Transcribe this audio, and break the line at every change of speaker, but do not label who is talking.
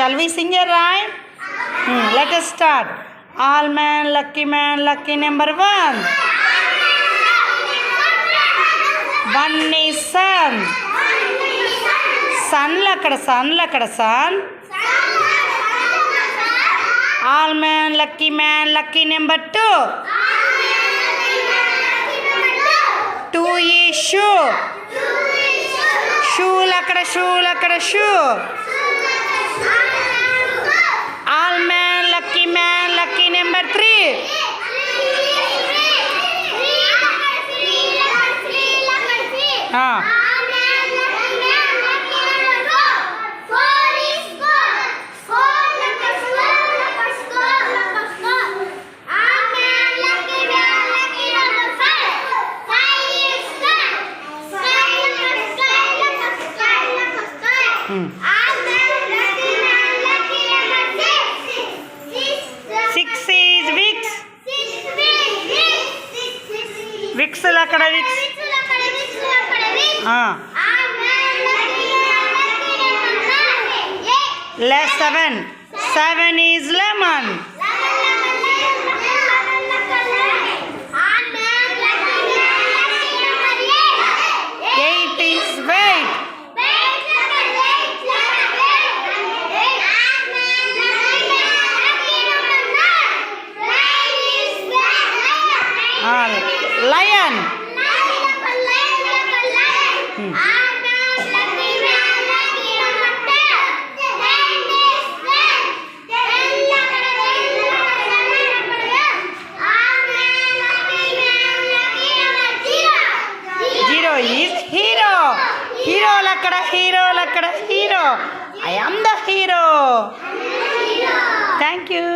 Shall we sing a rhyme? Let us start. All man, lucky number 1. One is sun. Sun lakada sun. All man, lucky number 2. 2 is shoe. Shoe lakada shoe. All man, lucky number 3. Six is Vicks. Vicks lakada Vicks. Less 7. 7 is lemon. 8 is weight. 9 lion. 0 is hero. Hero lakada hero. I am the hero. Thank you.